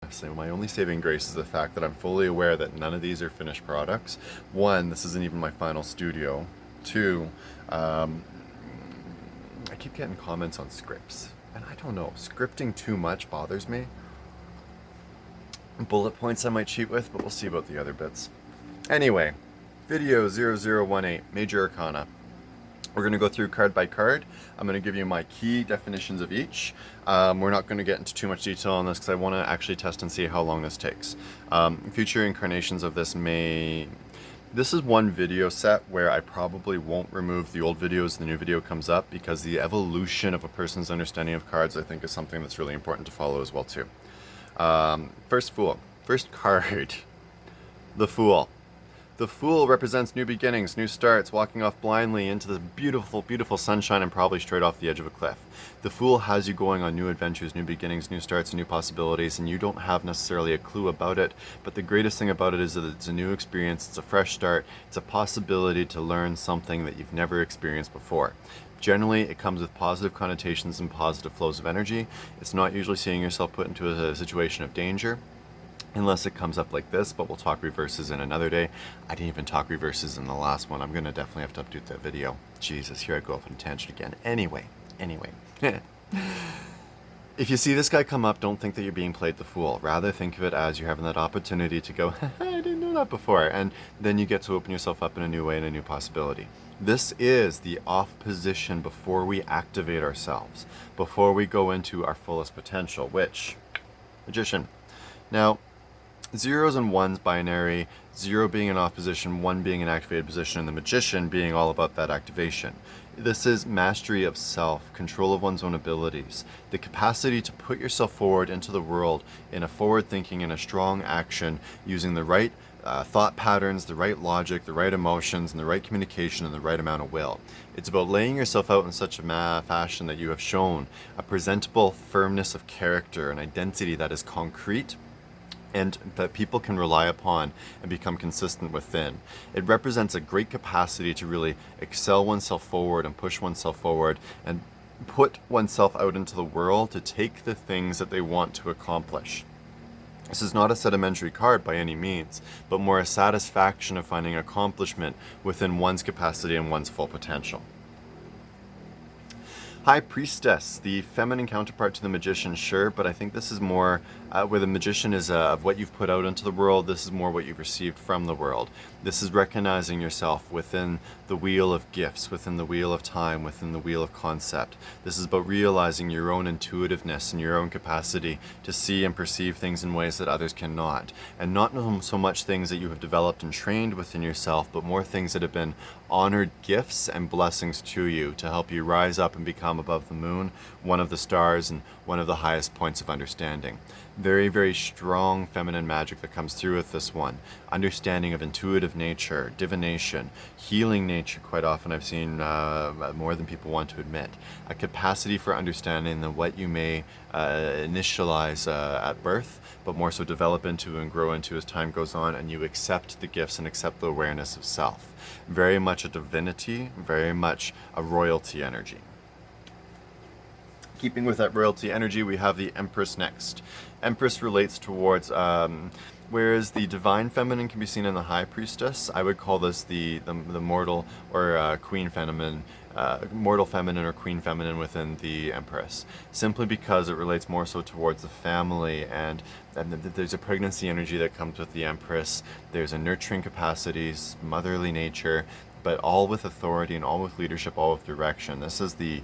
So my only saving grace is the fact that I'm fully aware that none of these are finished products. One, this isn't even my final studio. Two, I keep getting comments on scripts, and I don't know, scripting too much bothers me. Bullet points I might cheat with, but we'll see about the other bits. Anyway, video 0018, Major Arcana. We're going to go through card by card. I'm going to give you my key definitions of each. We're not going to get into too much detail on this because I want to actually test and see how long this takes. Future incarnations of this may... This is one video set where I probably won't remove the old videos the new video comes up, because the evolution of a person's understanding of cards, I think, is something that's really important to follow as well too. First Fool. First card. The Fool. The Fool represents new beginnings, new starts, walking off blindly into the beautiful, beautiful sunshine and probably straight off the edge of a cliff. The Fool has you going on new adventures, new beginnings, new starts, and new possibilities, and you don't have necessarily a clue about it, but the greatest thing about it is that it's a new experience, it's a fresh start, it's a possibility to learn something that you've never experienced before. Generally, it comes with positive connotations and positive flows of energy. It's not usually seeing yourself put into a situation of danger, unless it comes up like this, but we'll talk reverses in another day. I didn't even talk reverses in the last one. I'm going to definitely have to update that video. Jesus, here I go off on a tangent again. Anyway. If you see this guy come up, don't think that you're being played the fool. Rather, think of it as you're having that opportunity to go, I didn't know that before. And then you get to open yourself up in a new way and a new possibility. This is the off position before we activate ourselves, before we go into our fullest potential, which, Magician. Now, zeros and ones binary, 0 being an off position, 1 being an activated position, and the Magician being all about that activation. This is mastery of self, control of one's own abilities, the capacity to put yourself forward into the world in a forward thinking and a strong action, using the right thought patterns, the right logic, the right emotions, and the right communication, and the right amount of will. It's about laying yourself out in such a fashion that you have shown a presentable firmness of character, an identity that is concrete, and that people can rely upon and become consistent within. It represents a great capacity to really excel oneself forward and push oneself forward and put oneself out into the world to take the things that they want to accomplish. This is not a sedimentary card by any means, but more a satisfaction of finding accomplishment within one's capacity and one's full potential. High Priestess, the feminine counterpart to the Magician, sure, but I think this is more where the Magician is of what you've put out into the world. This is more what you've received from the world. This is recognizing yourself within the wheel of gifts, within the wheel of time, within the wheel of concept. This is about realizing your own intuitiveness and your own capacity to see and perceive things in ways that others cannot. And not so much things that you have developed and trained within yourself, but more things that have been honored gifts and blessings to you to help you rise up and become above the moon, one of the stars, and one of the highest points of understanding. Very, very strong feminine magic that comes through with this one. Understanding of intuitive nature, divination, healing nature, quite often I've seen more than people want to admit. A capacity for understanding that what you may initialize at birth, but more so develop into and grow into as time goes on, and you accept the gifts and accept the awareness of self. Very much a divinity, very much a royalty energy. Keeping with that royalty energy, we have the Empress next. Empress relates towards, whereas the divine feminine can be seen in the High Priestess, I would call this the mortal or queen feminine, mortal feminine or queen feminine within the Empress, simply because it relates more so towards the family, and there's a pregnancy energy that comes with the Empress. There's a nurturing capacities, motherly nature, but all with authority and all with leadership, all with direction. This is the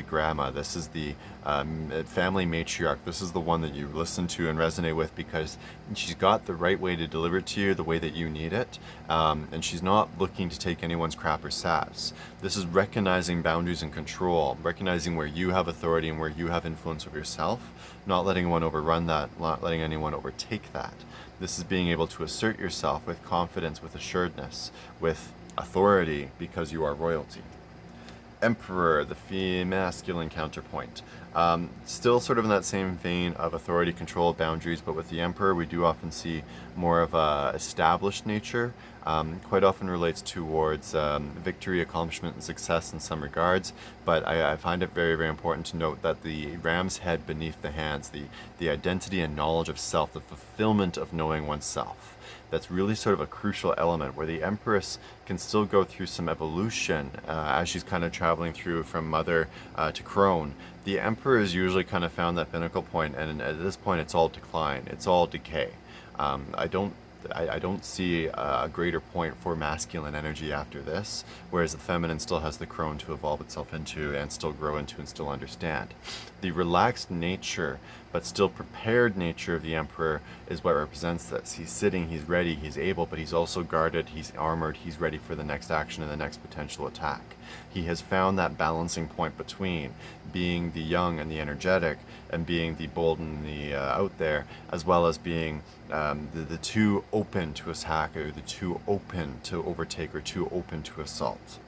grandma. This is the family matriarch. This is the one that you listen to and resonate with because she's got the right way to deliver it to you, the way that you need it, and she's not looking to take anyone's crap or sass. This is recognizing boundaries and control, recognizing where you have authority and where you have influence over yourself, not letting anyone overrun that, not letting anyone overtake that. This is being able to assert yourself with confidence, with assuredness, with authority, because you are royalty. Emperor, the masculine counterpoint. Still sort of in that same vein of authority, control, boundaries, but with the Emperor, we do often see more of a established nature. Quite often relates towards victory, accomplishment, and success in some regards. But I find it very, very important to note that the ram's head beneath the hands, the identity and knowledge of self, the fulfillment of knowing oneself, that's really sort of a crucial element where the Empress can still go through some evolution as she's kind of traveling through from mother to crone. The Emperor is usually kind of found that pinnacle point, and at this point it's all decline, it's all decay. I don't see a greater point for masculine energy after this, whereas the feminine still has the crone to evolve itself into and still grow into and still understand. The relaxed nature, but still prepared nature of the Emperor is what represents this. He's sitting, he's ready, he's able, but he's also guarded, he's armored, he's ready for the next action and the next potential attack. He has found that balancing point between being the young and the energetic and being the bold and the out there, as well as being the too open to attack or the too open to overtake or too open to assault.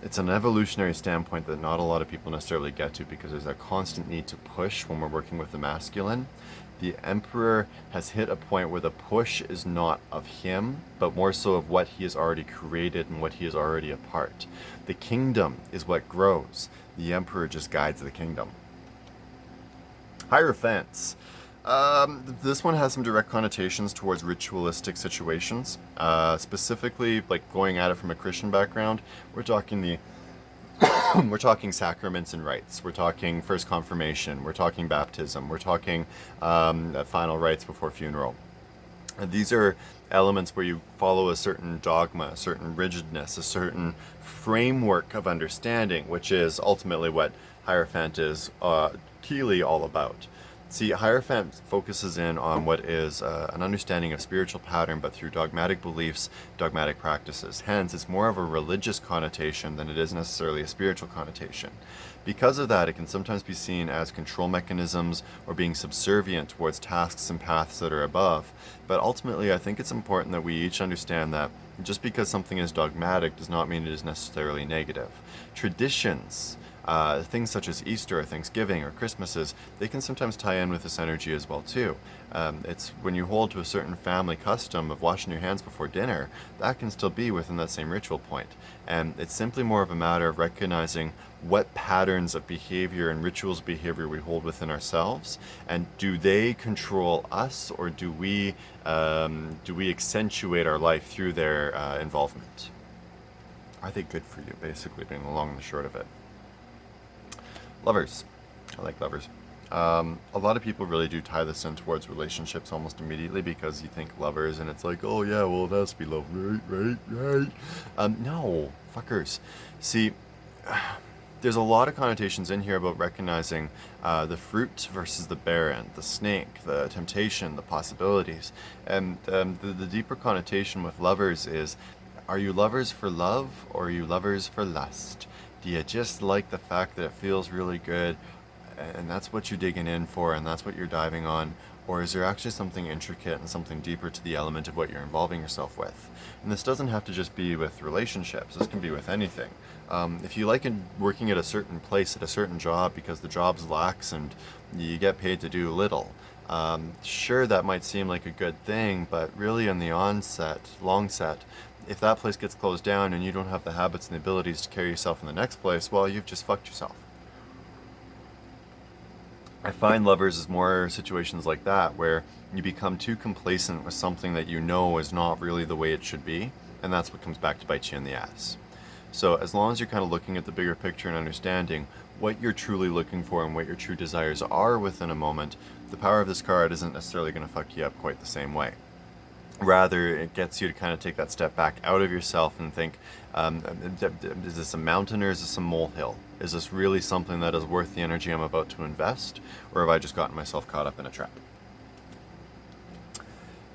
It's an evolutionary standpoint that not a lot of people necessarily get to because there's a constant need to push when we're working with the masculine. The Emperor has hit a point where the push is not of him, but more so of what he has already created and what he is already a part. The kingdom is what grows. The Emperor just guides the kingdom. Hierophants. This one has some direct connotations towards ritualistic situations. Specifically, like going at it from a Christian background, we're talking we're talking sacraments and rites. We're talking first confirmation. We're talking baptism. We're talking final rites before funeral. And these are elements where you follow a certain dogma, a certain rigidness, a certain framework of understanding, which is ultimately what Hierophant is keyly all about. See, Hierophant focuses in on what is an understanding of spiritual pattern, but through dogmatic beliefs, dogmatic practices. Hence, it's more of a religious connotation than it is necessarily a spiritual connotation. Because of that, it can sometimes be seen as control mechanisms or being subservient towards tasks and paths that are above. But ultimately, I think it's important that we each understand that just because something is dogmatic does not mean it is necessarily negative. Traditions, things such as Easter or Thanksgiving or Christmases, they can sometimes tie in with this energy as well too. It's when you hold to a certain family custom of washing your hands before dinner, that can still be within that same ritual point. And it's simply more of a matter of recognizing what patterns of behavior and rituals of behavior we hold within ourselves, and do they control us, or do we accentuate our life through their involvement? Are they good for you, basically, being the long and the short of it. Lovers. I like lovers. A lot of people really do tie this in towards relationships almost immediately because you think lovers and it's like, oh yeah, well it has to be love, right. No, fuckers. See, there's a lot of connotations in here about recognizing the fruit versus the barren, the snake, the temptation, the possibilities. And the deeper connotation with lovers is, are you lovers for love or are you lovers for lust? Do you just like the fact that it feels really good and that's what you're digging in for and that's what you're diving on? Or is there actually something intricate and something deeper to the element of what you're involving yourself with? And this doesn't have to just be with relationships. This can be with anything. If you like working at a certain place, at a certain job, because the job's lax and you get paid to do little, sure, that might seem like a good thing, but really in the long set, if that place gets closed down and you don't have the habits and the abilities to carry yourself in the next place, well, you've just fucked yourself. I find lovers is more situations like that where you become too complacent with something that you know is not really the way it should be, and that's what comes back to bite you in the ass. So as long as you're kind of looking at the bigger picture and understanding what you're truly looking for and what your true desires are within a moment, the power of this card isn't necessarily going to fuck you up quite the same way. Rather, it gets you to kind of take that step back out of yourself and think, is this a mountain or is this a molehill? Is this really something that is worth the energy I'm about to invest? Or have I just gotten myself caught up in a trap?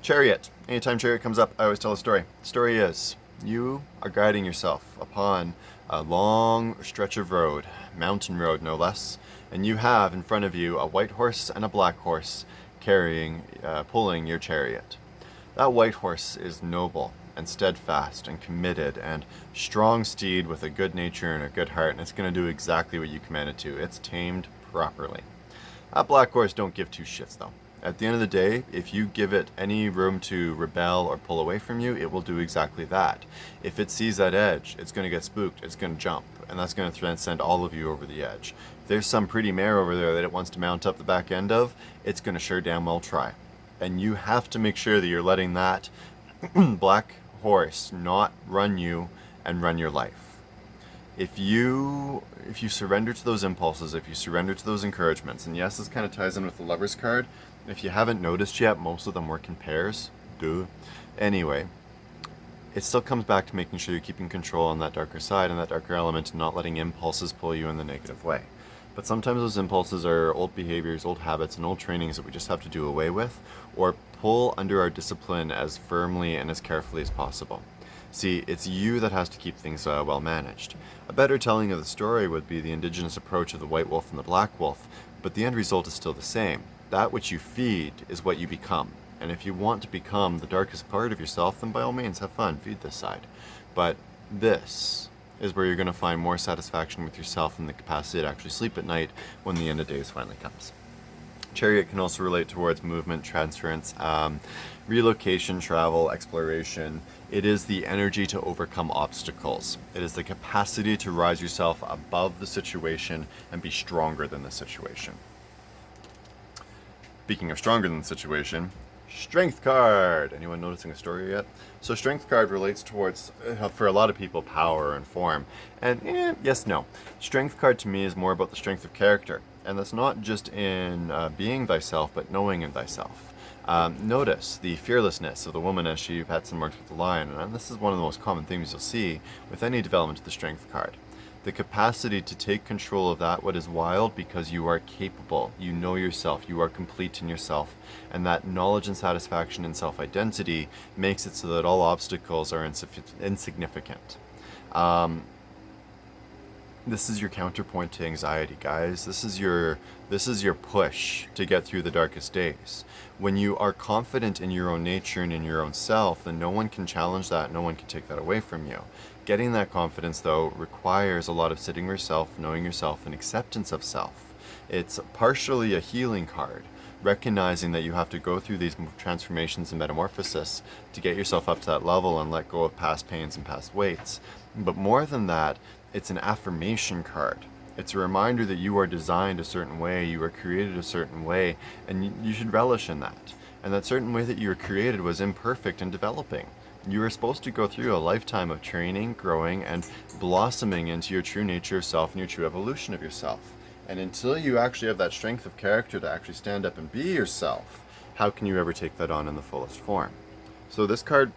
Chariot. Anytime Chariot comes up, I always tell a story. The story is, you are guiding yourself upon a long stretch of road, mountain road no less, and you have in front of you a white horse and a black horse pulling your chariot. That white horse is noble. and steadfast and committed and strong steed with a good nature and a good heart, and it's going to do exactly what you command it to. It's tamed properly. That black horse don't give two shits, though. At the end of the day, if you give it any room to rebel or pull away from you, it will do exactly that. If it sees that edge, it's going to get spooked, it's going to jump, and that's going to transcend all of you over the edge. If there's some pretty mare over there that it wants to mount up the back end of, it's going to sure damn well try. And you have to make sure that you're letting that black horse not run you and run your life. If you surrender to those impulses, if you surrender to those encouragements, and yes, this kind of ties in with the Lover's card. If you haven't noticed yet, most of them work in pairs. Duh. Anyway, it still comes back to making sure you're keeping control on that darker side and that darker element and not letting impulses pull you in the negative way. But sometimes those impulses are old behaviors, old habits, and old trainings that we just have to do away with or pull under our discipline as firmly and as carefully as possible. See, it's you that has to keep things well managed. A better telling of the story would be the indigenous approach of the white wolf and the black wolf, but the end result is still the same. That which you feed is what you become. And if you want to become the darkest part of yourself, then by all means have fun, feed this side. But this is where you're going to find more satisfaction with yourself and the capacity to actually sleep at night when the end of days finally comes. Chariot can also relate towards movement, transference, relocation, travel, exploration. It is the energy to overcome obstacles. It is the capacity to rise yourself above the situation and be stronger than the situation. Speaking of stronger than the situation, Strength card! Anyone noticing a story yet? So Strength card relates towards, for a lot of people, power and form. And yes, no. Strength card to me is more about the strength of character. And that's not just in being thyself, but knowing in thyself. Notice the fearlessness of the woman as she pets and works with the lion. And this is one of the most common themes you'll see with any development of the Strength card. The capacity to take control of that what is wild because you are capable, you know yourself, you are complete in yourself, and that knowledge and satisfaction in self-identity makes it so that all obstacles are insignificant. This is your counterpoint to anxiety, guys. This is your push to get through the darkest days. When you are confident in your own nature and in your own self, then no one can challenge that, no one can take that away from you. Getting that confidence, though, requires a lot of sitting with yourself, knowing yourself, and acceptance of self. It's partially a healing card, recognizing that you have to go through these transformations and metamorphosis to get yourself up to that level and let go of past pains and past weights. But more than that, it's an affirmation card. It's a reminder that you are designed a certain way, you are created a certain way, and you should relish in that. And that certain way that you were created was imperfect and developing. You were supposed to go through a lifetime of training, growing, and blossoming into your true nature of self and your true evolution of yourself. And until you actually have that strength of character to actually stand up and be yourself, how can you ever take that on in the fullest form? So this card,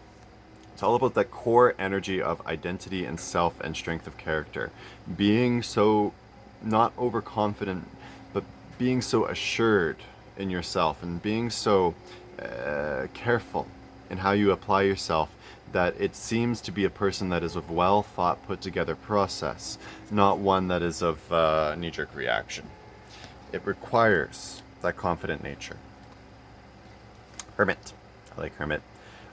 it's all about that core energy of identity and self and strength of character. Being so not overconfident, but being so assured in yourself and being so careful in how you apply yourself that it seems to be a person that is of well thought, put together process, not one that is of knee-jerk reaction. It requires that confident nature. Hermit. I like Hermit.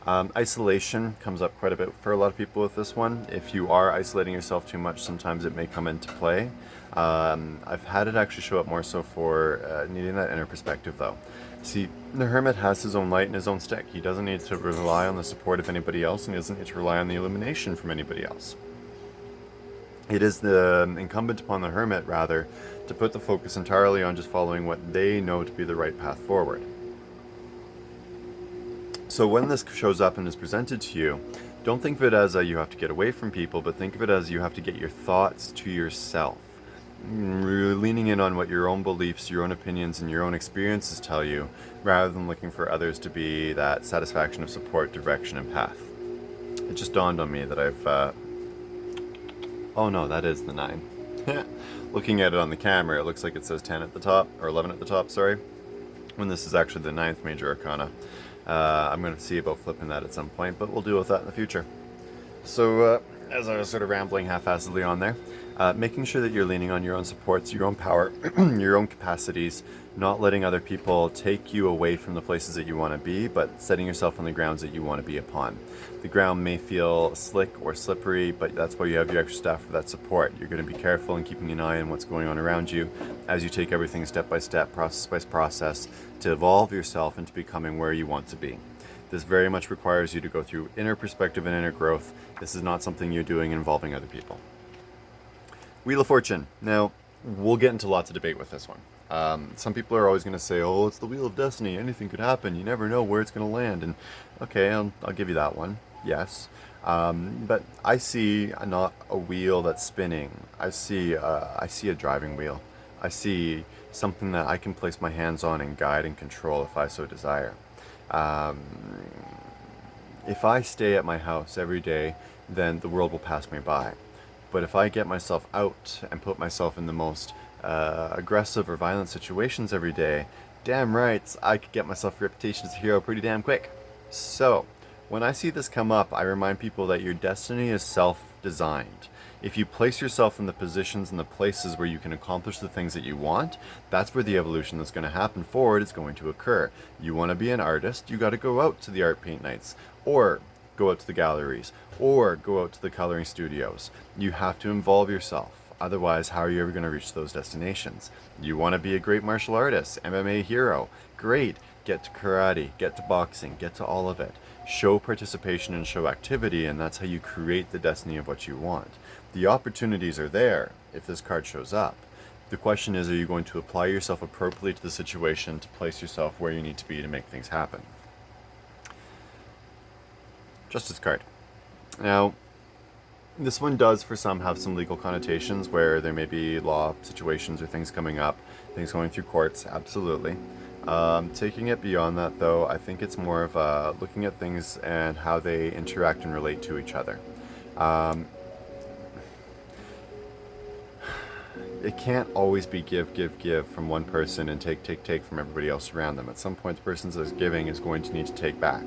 Isolation comes up quite a bit for a lot of people with this one. If you are isolating yourself too much, sometimes it may come into play. I've had it actually show up more so for needing that inner perspective, though. See, the Hermit has his own light and his own stick. He doesn't need to rely on the support of anybody else, and he doesn't need to rely on the illumination from anybody else. It is the incumbent upon the Hermit, rather, to put the focus entirely on just following what they know to be the right path forward. So when this shows up and is presented to you, don't think of it as you have to get away from people, but think of it as you have to get your thoughts to yourself. Really leaning in on what your own beliefs, your own opinions, and your own experiences tell you, rather than looking for others to be that satisfaction of support, direction, and path. It just dawned on me that I've... Oh no, that is the 9. Looking at it on the camera, it looks like it says 10 at the top, or 11 at the top, sorry, when this is actually the 9th major arcana. I'm going to see about flipping that at some point, but we'll deal with that in the future. So, as I was sort of rambling half-assedly on there, making sure that you're leaning on your own supports, your own power, your own capacities not letting other people take you away from the places that you want to be, but setting yourself on the grounds that you want to be upon. The ground may feel slick or slippery, but that's why you have your extra staff for that support. You're going to be careful in keeping an eye on what's going on around you as you take everything step by step, process by process, to evolve yourself into becoming where you want to be. This very much requires you to go through inner perspective and inner growth. This is not something you're doing involving other people. Wheel of Fortune. Now, we'll get into lots of debate with this one. Some people are always going to say, oh, it's the Wheel of Destiny. Anything could happen. You never know where it's going to land. And okay, I'll give you that one. Yes. But I see not a wheel that's spinning. I see a driving wheel. I see something that I can place my hands on and guide and control if I so desire. If I stay at my house every day, then the world will pass me by. But if I get myself out and put myself in the most aggressive or violent situations every day, damn right, I could get myself a reputation as a hero pretty damn quick. So, when I see this come up, I remind people that your destiny is self-designed. If you place yourself in the positions and the places where you can accomplish the things that you want, that's where the evolution that's going to happen forward is going to occur. You want to be an artist, you got to go out to the art paint nights, or go out to the galleries, or go out to the coloring studios. You have to involve yourself. Otherwise, how are you ever going to reach those destinations? You want to be a great martial artist, MMA hero. Great. Get to karate, get to boxing, get to all of it. Show participation and show activity, and that's how you create the destiny of what you want. The opportunities are there if this card shows up. The question is, are you going to apply yourself appropriately to the situation to place yourself where you need to be to make things happen? Justice card. Now, this one does for some have some legal connotations where there may be law situations or things coming up, things going through courts, absolutely. Taking it beyond that, though, I think it's more of looking at things and how they interact and relate to each other. It can't always be give from one person and take from everybody else around them. At some point, the person that's giving is going to need to take back.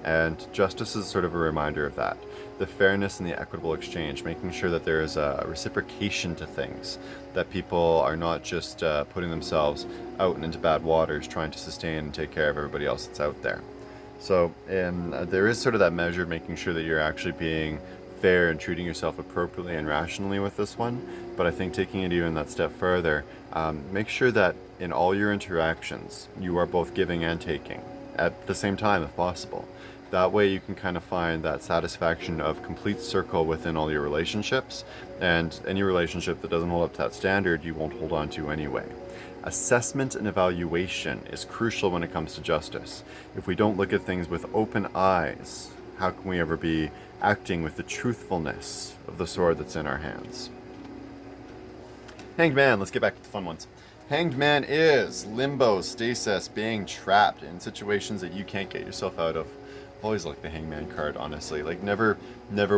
And justice is sort of a reminder of that. The fairness and the equitable exchange, making sure that there is a reciprocation to things, that people are not just putting themselves out and into bad waters trying to sustain and take care of everybody else that's out there. So there is sort of that measure of making sure that you're actually being fair and treating yourself appropriately and rationally with this one. But I think taking it even that step further, make sure that in all your interactions, you are both giving and taking at the same time if possible. That way you can kind of find that satisfaction of complete circle within all your relationships, and any relationship that doesn't hold up to that standard, you won't hold on to anyway. Assessment and evaluation is crucial when it comes to justice. If we don't look at things with open eyes, how can we ever be acting with the truthfulness of the sword that's in our hands? Hanged Man, let's get back to the fun ones. Hanged Man is limbo, stasis, being trapped in situations that you can't get yourself out of. I've always liked the Hangman card, honestly. Like, never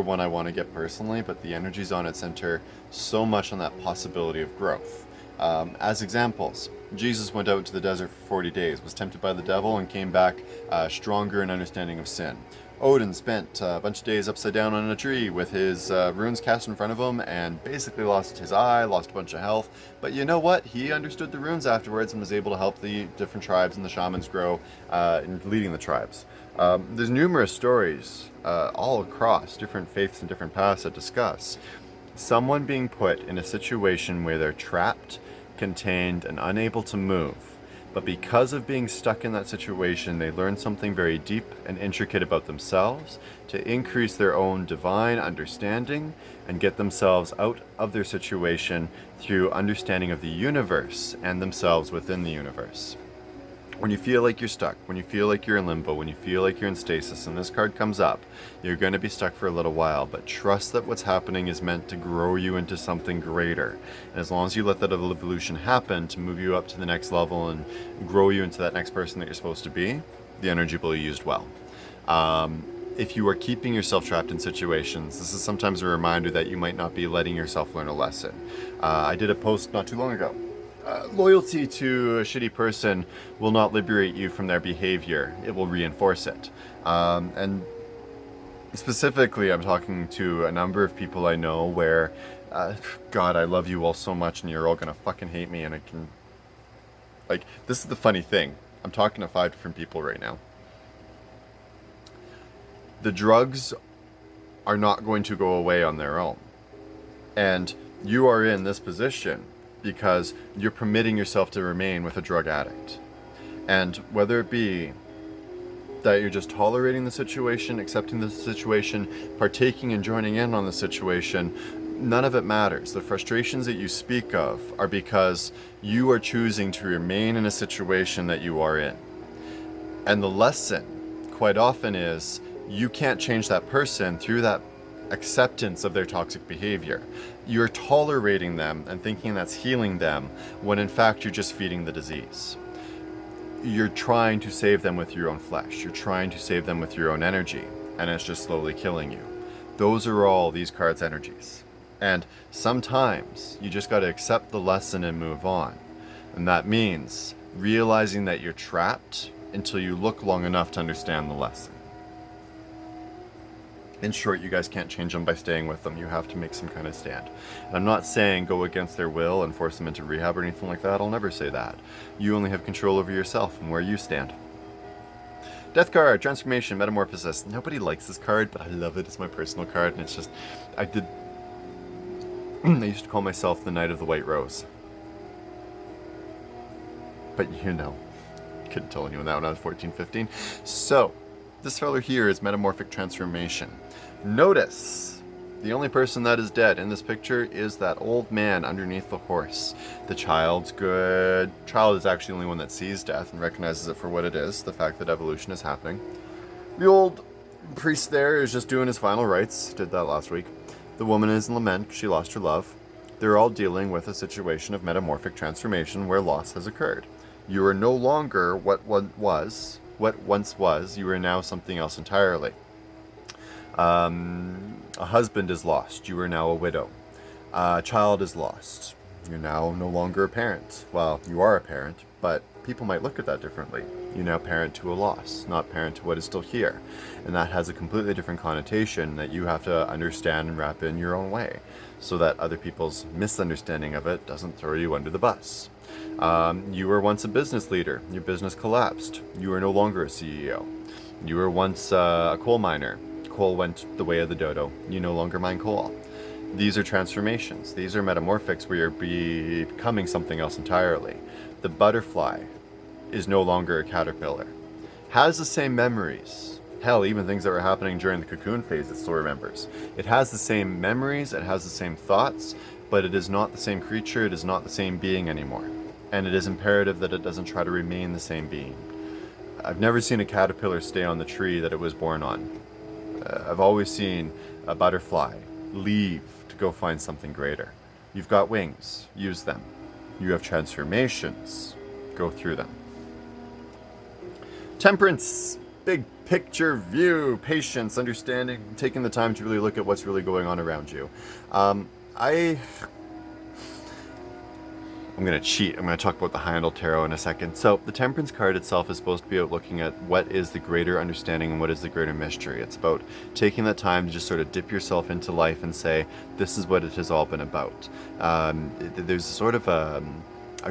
one I want to get personally, but the energy's on its center so much on that possibility of growth. As examples, Jesus went out into the desert for 40 days, was tempted by the devil, and came back stronger in understanding of sin. Odin spent a bunch of days upside down on a tree with his runes cast in front of him and basically lost his eye, lost a bunch of health. But you know what? He understood the runes afterwards and was able to help the different tribes and the shamans grow in leading the tribes. There's numerous stories all across different faiths and different paths that discuss someone being put in a situation where they're trapped, contained, and unable to move. But because of being stuck in that situation, they learn something very deep and intricate about themselves to increase their own divine understanding and get themselves out of their situation through understanding of the universe and themselves within the universe. When you feel like you're stuck, when you feel like you're in limbo, when you feel like you're in stasis and this card comes up, you're going to be stuck for a little while, but trust that what's happening is meant to grow you into something greater. And as long as you let that evolution happen to move you up to the next level and grow you into that next person that you're supposed to be, the energy will be used well. If you are keeping yourself trapped in situations, this is sometimes a reminder that you might not be letting yourself learn a lesson. I did a post not too long ago. Loyalty to a shitty person will not liberate you from their behavior. It will reinforce it. And specifically, I'm talking to a number of people I know where, God, I love you all so much and you're all going to fucking hate me and Like, this is the funny thing. I'm talking to 5 different people right now. The drugs are not going to go away on their own. And you are in this position because you're permitting yourself to remain with a drug addict. And whether it be that you're just tolerating the situation, accepting the situation, partaking and joining in on the situation, none of it matters. The frustrations that you speak of are because you are choosing to remain in a situation that you are in. And the lesson quite often is you can't change that person through that acceptance of their toxic behavior. You're tolerating them and thinking that's healing them when in fact you're just feeding the disease. You're trying to save them with your own flesh. You're trying to save them with your own energy, and it's just slowly killing you. Those are all these cards' energies. And sometimes you just got to accept the lesson and move on. And that means realizing that you're trapped until you look long enough to understand the lesson. In short, you guys can't change them by staying with them. You have to make some kind of stand. And I'm not saying go against their will and force them into rehab or anything like that. I'll never say that. You only have control over yourself and where you stand. Death card, transformation, metamorphosis. Nobody likes this card, but I love it. It's my personal card, and it's just, I used to call myself the Knight of the White Rose. But you know, couldn't tell anyone that when I was 14, 15. So, this fellow here is metamorphic transformation. Notice, the only person that is dead in this picture is that old man underneath the horse. The child's good. Child is actually the only one that sees death and recognizes it for what it is, the fact that evolution is happening. The old priest there is just doing his final rites, did that last week. The woman is in lament because she lost her love. They're all dealing with a situation of metamorphic transformation where loss has occurred. You are no longer what once was, you are now something else entirely. A husband is lost, you are now a widow. A child is lost, you're now no longer a parent. Well, you are a parent, but people might look at that differently. You're now parent to a loss, not parent to what is still here. And that has a completely different connotation that you have to understand and wrap in your own way, so that other people's misunderstanding of it doesn't throw you under the bus. You were once a business leader. Your business collapsed. You are no longer a CEO. You were once a coal miner. Coal went the way of the dodo. You no longer mine coal. These are transformations. These are metamorphics where you're becoming something else entirely. The butterfly is no longer a caterpillar. Has the same memories. Hell, even things that were happening during the cocoon phase it still remembers. It has the same memories, it has the same thoughts, but it is not the same creature, it is not the same being anymore. And it is imperative that it doesn't try to remain the same being. I've never seen a caterpillar stay on the tree that it was born on. I've always seen a butterfly leave to go find something greater. You've got wings, use them. You have transformations, go through them. Temperance, big picture view, patience, understanding, taking the time to really look at what's really going on around you. I'm going to cheat. I'm going to talk about the Handle Tarot in a second. So the Temperance card itself is supposed to be about looking at what is the greater understanding and what is the greater mystery. It's about taking that time to just sort of dip yourself into life and say, this is what it has all been about. There's sort of a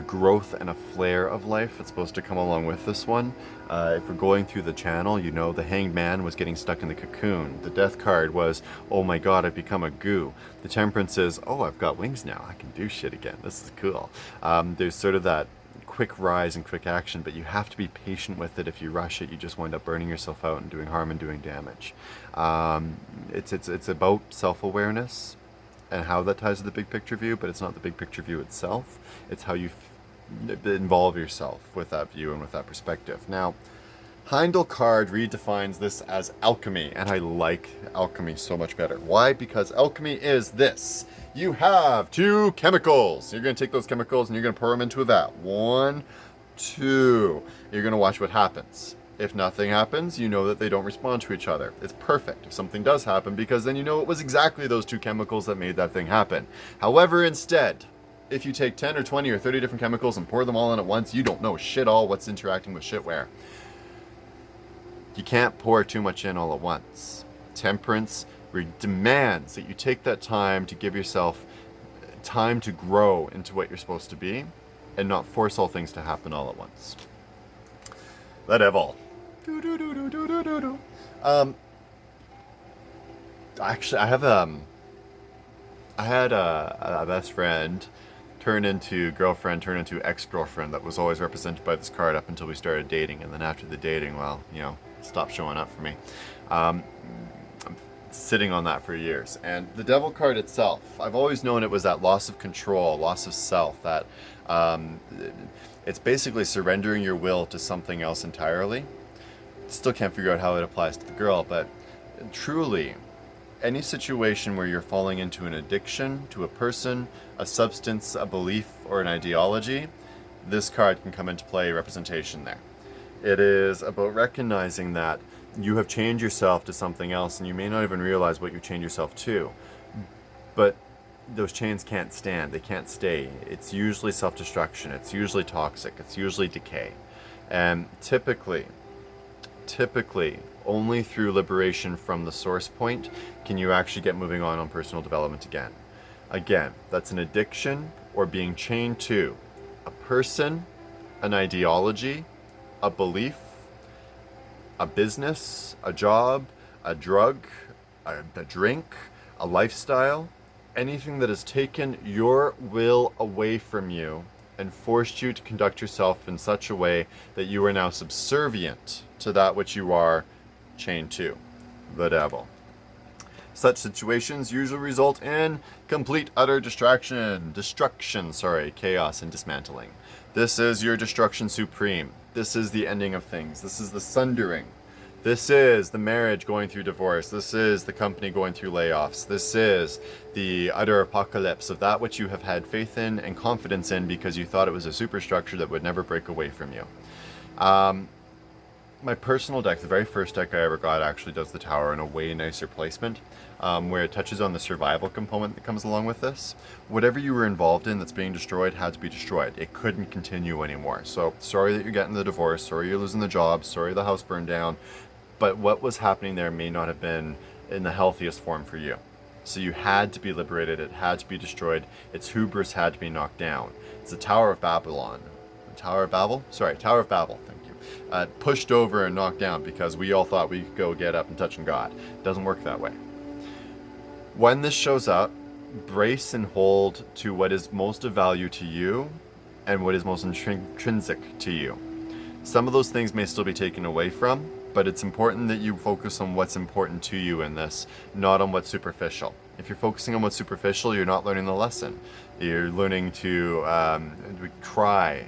growth and a flare of life that's supposed to come along with this one. If we're going through the channel, you know, the Hangman was getting stuck in the cocoon. The Death card was, oh my god, I've become a goo. The Temperance is, oh, I've got wings now. I can do shit again. This is cool. There's sort of that quick rise and quick action, but you have to be patient with it. If you rush it, you just wind up burning yourself out and doing harm and doing damage. It's about self-awareness and how that ties to the big picture view, but it's not the big picture view itself. It's how you involve yourself with that view and with that perspective. Now, Heindel card redefines this as alchemy, and I like alchemy so much better. Why? Because alchemy is this. You have 2 chemicals. You're going to take those chemicals and you're going to pour them into a vat. 1, 2. You're going to watch what happens. If nothing happens, you know that they don't respond to each other. It's perfect if something does happen, because then you know it was exactly those 2 chemicals that made that thing happen. However, instead, if you take 10 or 20 or 30 different chemicals and pour them all in at once, you don't know shit all what's interacting with shit where. You can't pour too much in all at once. Temperance demands that you take that time to give yourself time to grow into what you're supposed to be, and not force all things to happen all at once. The devil. Actually, I had a best friend turn into girlfriend, turn into ex-girlfriend that was always represented by this card up until we started dating, and then after the dating, well, stopped showing up for me. I'm sitting on that for years. And the devil card itself, I've always known it was that loss of control, loss of self, that it's basically surrendering your will to something else entirely. Still can't figure out how it applies to the girl, but truly, any situation where you're falling into an addiction to a person, a substance, a belief, or an ideology, this card can come into play, representation there. It is about recognizing that you have changed yourself to something else, and you may not even realize what you changed yourself to. But those chains can't stand, they can't stay. It's usually self-destruction, it's usually toxic, it's usually decay. And typically, only through liberation from the source point can you actually get moving on personal development again. Again, that's an addiction or being chained to a person, an ideology, a belief, a business, a job, a drug, a drink, a lifestyle, anything that has taken your will away from you and forced you to conduct yourself in such a way that you are now subservient to that which you are chained to, the devil. Such situations usually result in complete utter destruction, chaos and dismantling. This is your destruction supreme. This is the ending of things. This is the sundering. This is the marriage going through divorce. This is the company going through layoffs. This is the utter apocalypse of that which you have had faith in and confidence in because you thought it was a superstructure that would never break away from you. My personal deck, the very first deck I ever got, actually does the tower in a way nicer placement, where it touches on the survival component that comes along with this. Whatever you were involved in that's being destroyed had to be destroyed. It couldn't continue anymore. So sorry that you're getting the divorce, sorry you're losing the job, sorry the house burned down, but what was happening there may not have been in the healthiest form for you. So you had to be liberated, it had to be destroyed, its hubris had to be knocked down. It's the Tower of Babylon. Tower of Babel? Sorry, Tower of Babel, thank you. Pushed over and knocked down because we all thought we could go get up and touch God. It doesn't work that way. When this shows up, brace and hold to what is most of value to you and what is most intrinsic to you. Some of those things may still be taken away from, but it's important that you focus on what's important to you in this, not on what's superficial. If you're focusing on what's superficial, you're not learning the lesson. You're learning to cry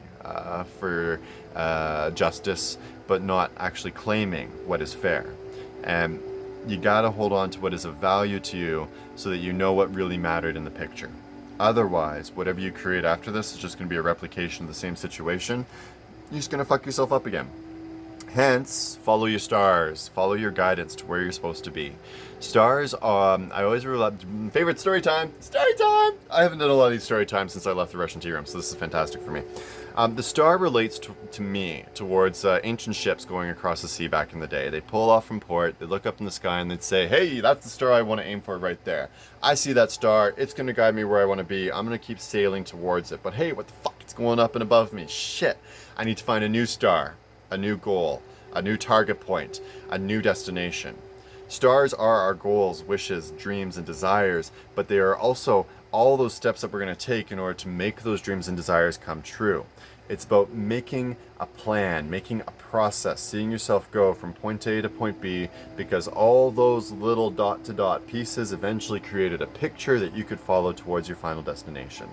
for justice, but not actually claiming what is fair. And you gotta hold on to what is of value to you so that you know what really mattered in the picture. Otherwise, whatever you create after this is just gonna be a replication of the same situation. You're just gonna fuck yourself up again. Hence, follow your stars, follow your guidance to where you're supposed to be. Stars, I always rule up, favorite story time! I haven't done a lot of these story times since I left the Russian tea room, so this is fantastic for me. The star relates to me towards ancient ships going across the sea back in the day. They pull off from port, they look up in the sky and they'd say, hey, that's the star I want to aim for right there. I see that star, it's going to guide me where I want to be, I'm going to keep sailing towards it. But hey, what the fuck, it's going up and above me, shit. I need to find a new star, a new goal, a new target point, a new destination. Stars are our goals, wishes, dreams, and desires, but they are also all those steps that we're going to take in order to make those dreams and desires come true. It's about making a plan, making a process, seeing yourself go from point A to point B, because all those little dot-to-dot pieces eventually created a picture that you could follow towards your final destination.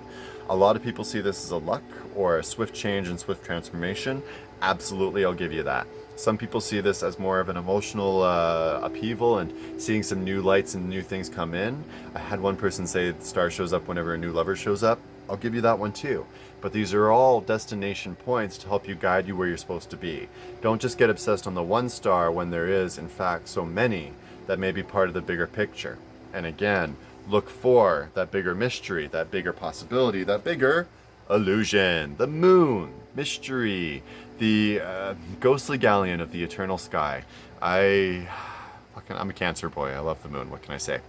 A lot of people see this as a luck or a swift change and swift transformation. Absolutely, I'll give you that. Some people see this as more of an emotional upheaval and seeing some new lights and new things come in. I had one person say the star shows up whenever a new lover shows up. I'll give you that one too. But these are all destination points to help you guide you where you're supposed to be. Don't just get obsessed on the one star when there is, in fact, so many that may be part of the bigger picture. And again, look for that bigger mystery, that bigger possibility, that bigger illusion, the moon, mystery, the ghostly galleon of the eternal sky. I'm a Cancer boy. I love the moon. What can I say?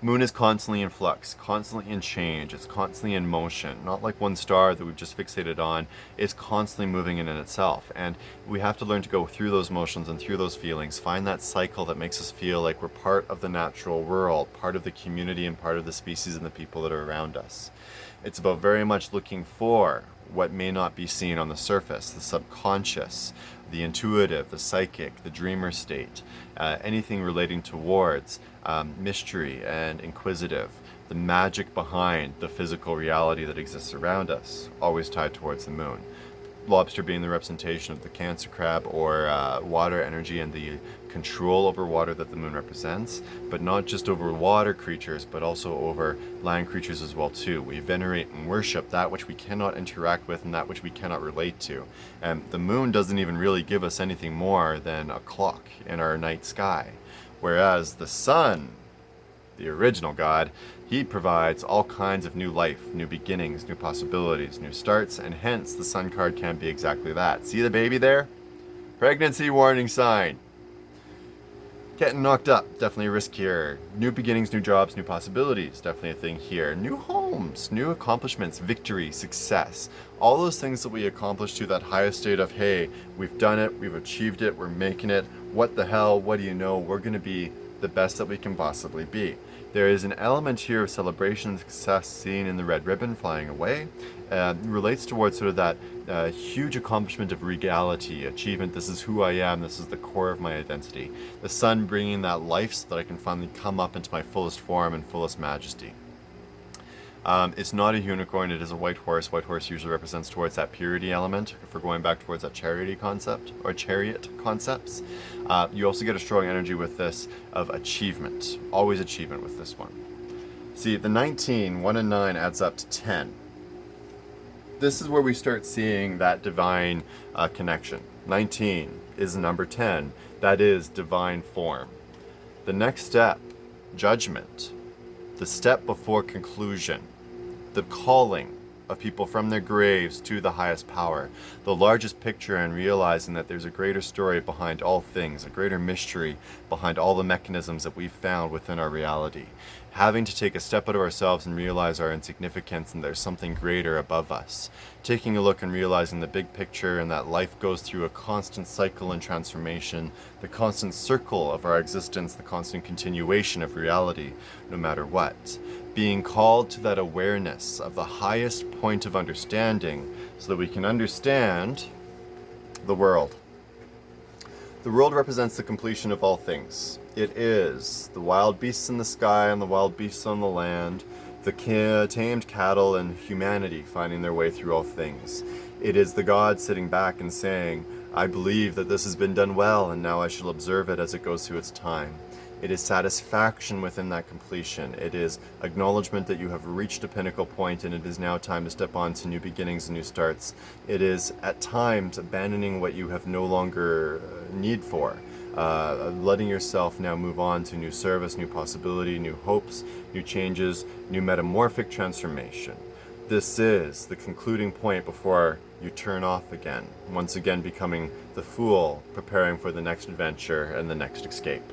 Moon is constantly in flux, constantly in change, it's constantly in motion. Not like one star that we've just fixated on, it's constantly moving in itself. And we have to learn to go through those motions and through those feelings, find that cycle that makes us feel like we're part of the natural world, part of the community and part of the species and the people that are around us. It's about very much looking for what may not be seen on the surface, the subconscious, the intuitive, the psychic, the dreamer state, anything relating towards mystery and inquisitive, the magic behind the physical reality that exists around us, always tied towards the moon. Lobster being the representation of the Cancer crab or water energy and the control over water that the moon represents, but not just over water creatures, but also over land creatures as well too. We venerate and worship that which we cannot interact with and that which we cannot relate to. And the moon doesn't even really give us anything more than a clock in our night sky, whereas the sun, the original God, he provides all kinds of new life, new beginnings, new possibilities, new starts, and hence the sun card can be exactly that. See the baby there? Pregnancy warning sign. Getting knocked up, definitely a risk here. New beginnings, new jobs, new possibilities, definitely a thing here. New homes, new accomplishments, victory, success. All those things that we accomplish to that highest state of, hey, we've done it, we've achieved it, we're making it. What the hell, what do you know? We're going to be the best that we can possibly be. There is an element here of celebration and success seen in the red ribbon flying away. Relates towards sort of that huge accomplishment of regality, achievement. This is who I am. This is the core of my identity. The sun bringing that life so that I can finally come up into my fullest form and fullest majesty. It's not a unicorn, it is a white horse. White horse usually represents towards that purity element, if we're going back towards that charity concept, or chariot concepts. You also get a strong energy with this of achievement. Always achievement with this one. See, the 19, 1 and 9 adds up to 10. This is where we start seeing that divine connection. 19 is number 10. That is divine form. The next step, judgment. The step before conclusion, the calling of people from their graves to the highest power, the largest picture, and realizing that there's a greater story behind all things, a greater mystery behind all the mechanisms that we've found within our reality. Having to take a step out of ourselves and realize our insignificance and there's something greater above us. Taking a look and realizing the big picture and that life goes through a constant cycle and transformation, the constant circle of our existence, the constant continuation of reality, no matter what. Being called to that awareness of the highest point of understanding so that we can understand the world. The world represents the completion of all things. It is the wild beasts in the sky and the wild beasts on the land, the tamed cattle and humanity finding their way through all things. It is the God sitting back and saying, I believe that this has been done well and now I shall observe it as it goes through its time. It is satisfaction within that completion. It is acknowledgement that you have reached a pinnacle point and it is now time to step on to new beginnings and new starts. It is at times abandoning what you have no longer need for. Letting yourself now move on to new service, new possibility, new hopes, new changes, new metamorphic transformation. This is the concluding point before you turn off again, once again becoming the fool, preparing for the next adventure and the next escape.